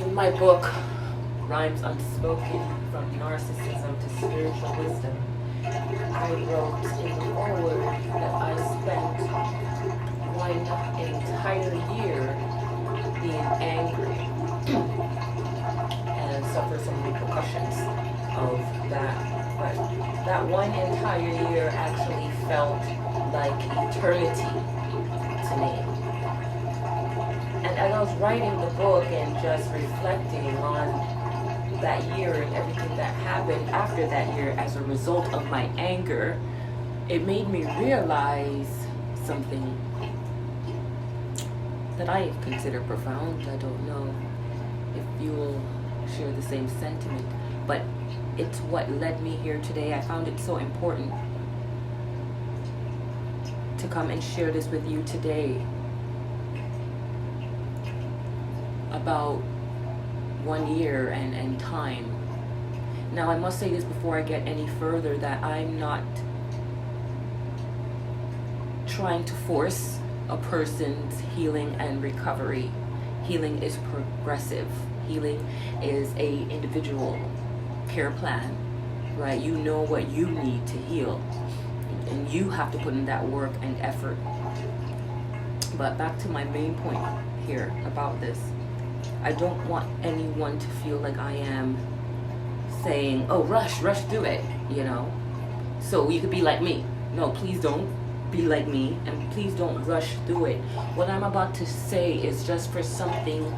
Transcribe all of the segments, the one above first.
In my book, Rhymes Unspoken from Narcissism to Spiritual Wisdom, I wrote in the foreword that I spent one entire year being angry and suffer some repercussions of that. But that one entire year actually felt like eternity to me. And as I was writing the book and just reflecting on that year and everything that happened after that year as a result of my anger, it made me realize something that I consider profound. I don't know if you will share the same sentiment, but it's what led me here today. I found it so important to come and share this with you today about 1 year and time. Now, I must say this before I get any further, that I'm not trying to force a person's healing and recovery. Healing is progressive. Healing is a individual care plan, right? You know what you need to heal, and you have to put in that work and effort. But back to my main point here about this. I don't want anyone to feel like I am saying, oh, rush through it, so you could be like me. No, please don't be like me, and please don't rush through it. What I'm about to say is just for something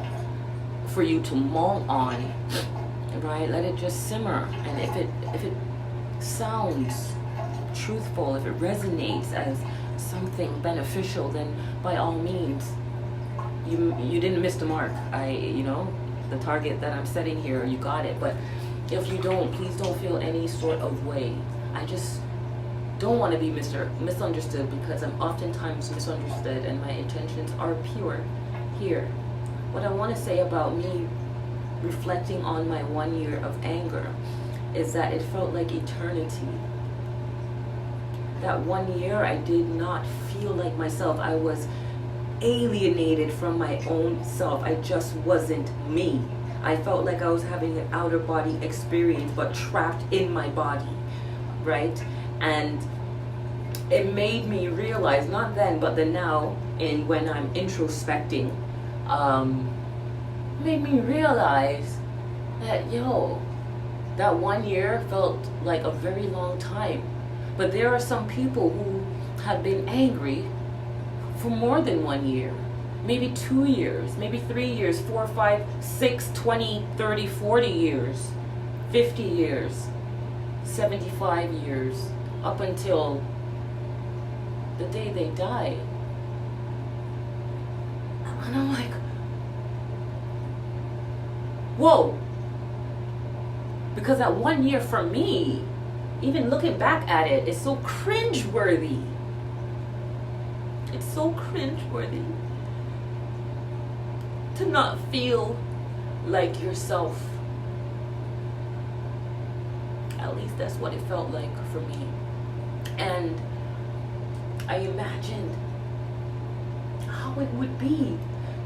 for you to mull on, right? Let it just simmer, and if it sounds truthful, if it resonates as something beneficial, then by all means, you didn't miss the mark. The target that I'm setting here, you got it. But if you don't, please don't feel any sort of way. I just don't want to be misunderstood, because I'm oftentimes misunderstood, and my intentions are pure here. What I want to say about me reflecting on my 1 year of anger is that it felt like eternity. That 1 year I did not feel like myself. I was alienated from my own self. I just wasn't me. I felt like I was having an outer body experience, but trapped in my body, right? And it made me realize, not then, but the now, and when I'm introspecting, made me realize that, that 1 year felt like a very long time. But there are some people who have been angry for more than 1 year, maybe 2 years, maybe 3 years, 4, 5, 6, 20, 30, 40 years, 50 years, 75 years, up until the day they die. And I'm like, whoa. Because that 1 year for me, even looking back at it, is so cringeworthy. It's so cringeworthy to not feel like yourself. At least that's what it felt like for me. And I imagined how it would be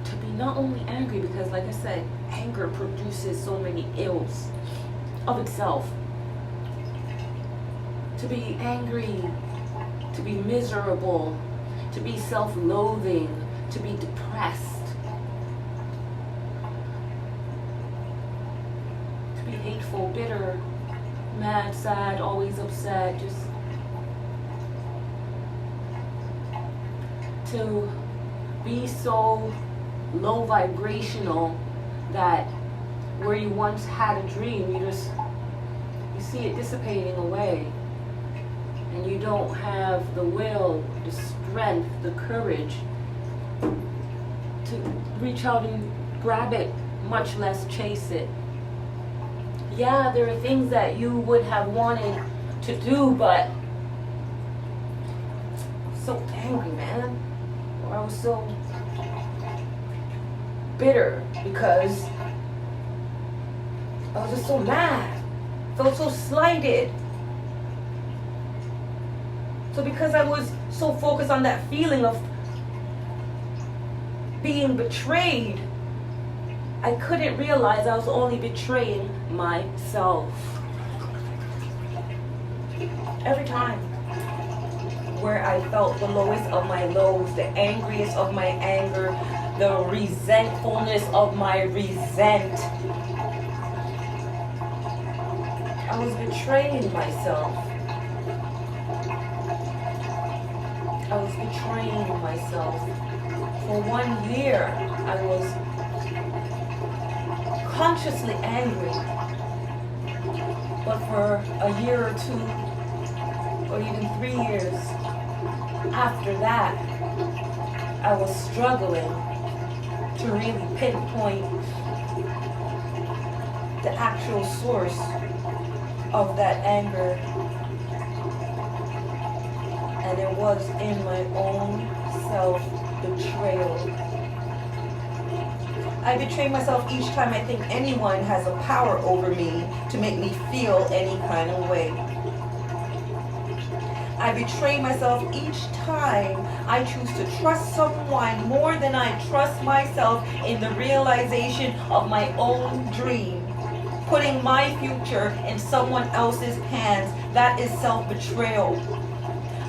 to be not only angry, because like I said, anger produces so many ills of itself. To be angry, to be miserable, to be self-loathing, to be depressed, to be hateful, bitter, mad, sad, always upset, just to be so low vibrational that where you once had a dream, you see it dissipating away. And you don't have the will, the strength, the courage to reach out and grab it, much less chase it. Yeah, there are things that you would have wanted to do, but I'm so angry, man. Or I was so bitter because I was just so mad. Felt so slighted. So because I was so focused on that feeling of being betrayed, I couldn't realize I was only betraying myself. Every time where I felt the lowest of my lows, the angriest of my anger, the resentfulness of my resent, I was betraying myself. I was betraying myself. For 1 year, I was consciously angry. But for a year or 2, or even 3 years after that, I was struggling to really pinpoint the actual source of that anger. And it was in my own self-betrayal. I betray myself each time I think anyone has a power over me to make me feel any kind of way. I betray myself each time I choose to trust someone more than I trust myself in the realization of my own dream. Putting my future in someone else's hands, that is self-betrayal.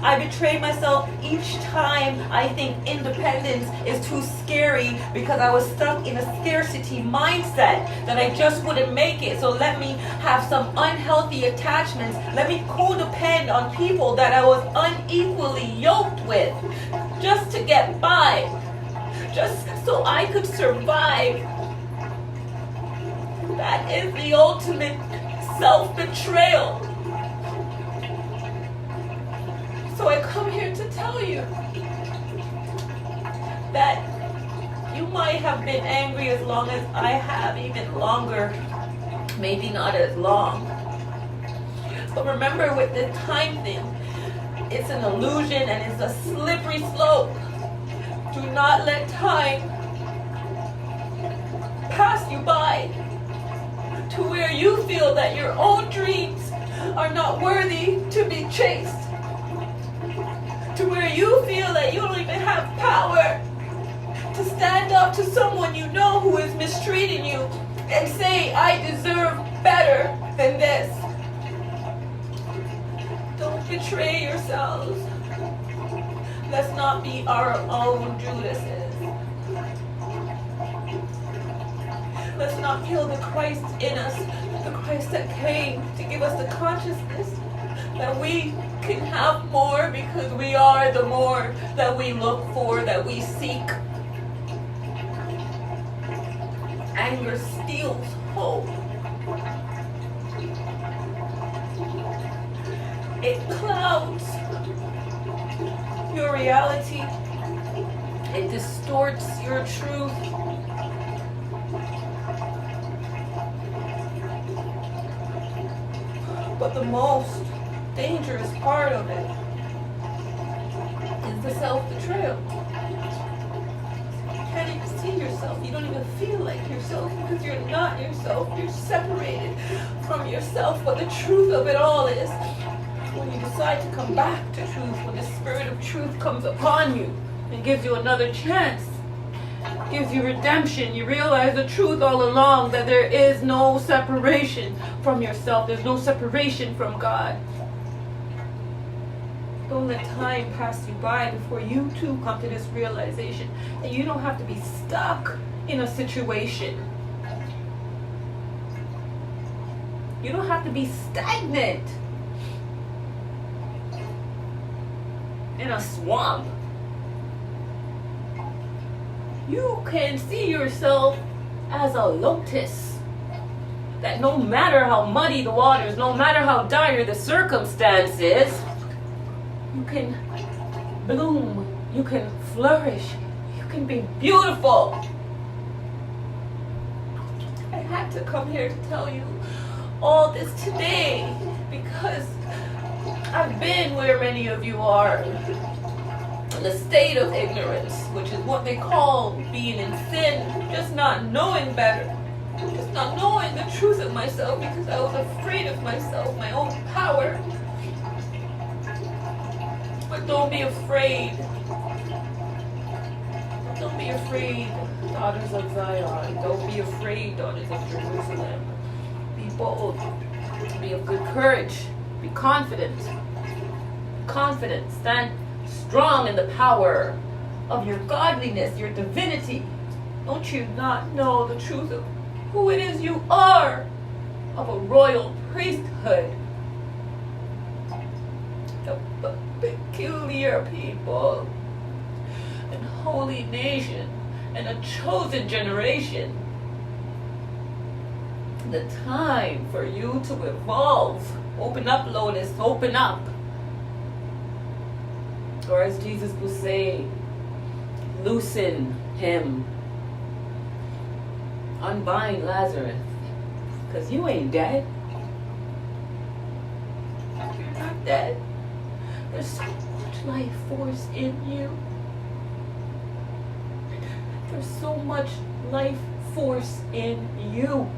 I betray myself each time I think independence is too scary because I was stuck in a scarcity mindset that I just wouldn't make it. So let me have some unhealthy attachments. Let me codepend on people that I was unequally yoked with just to get by, just so I could survive. That is the ultimate self-betrayal. So I come here to tell you that you might have been angry as long as I have, even longer, maybe not as long. But remember, with the time thing, it's an illusion and it's a slippery slope. Do not let time pass you by to where you feel that your own dreams are not worthy to be chased. To where you feel that you don't even have power to stand up to someone you know who is mistreating you and say, I deserve better than this. Don't betray yourselves. Let's not be our own Judases. Let's not kill the Christ in us, the Christ that came to give us the consciousness that we can have more because we are the more that we look for, that we seek. Anger steals hope. It clouds your reality. It distorts your truth. But the most dangerous part of it is the self-betrayal. You can't even see yourself. You don't even feel like yourself because you're not yourself. You're separated from yourself. But the truth of it all is, when you decide to come back to truth, when the spirit of truth comes upon you and gives you another chance, gives you redemption, you realize the truth all along, that there is no separation from yourself. There's no separation from God. Don't let time pass you by before you too come to this realization that you don't have to be stuck in a situation. You don't have to be stagnant in a swamp. You can see yourself as a lotus. That no matter how muddy the waters, no matter how dire the circumstances, you can bloom, you can flourish, you can be beautiful. I had to come here to tell you all this today because I've been where many of you are, in a state of ignorance, which is what they call being in sin, just not knowing better, just not knowing the truth of myself because I was afraid of myself, my own power. But don't be afraid. Don't be afraid to daughters of Zion. Don't be afraid, daughters of Jerusalem. Be bold. Be of good courage. Be confident. Confident. Stand strong in the power of your godliness, your divinity. Don't you not know the truth of who it is you are? Of a royal priesthood. A peculiar people. And holy nation. And a chosen generation. The time for you to evolve. Open up, Lotus. Open up. Or as Jesus will say, loosen him. Unbind Lazarus. Because you ain't dead. You're not dead. There's so much life force in you. There's so much life force in you.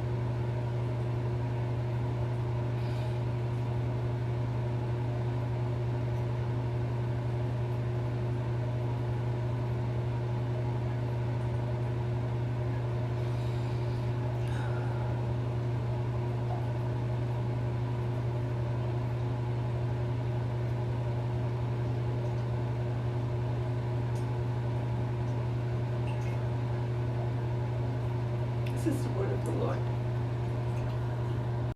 This is the word of the Lord.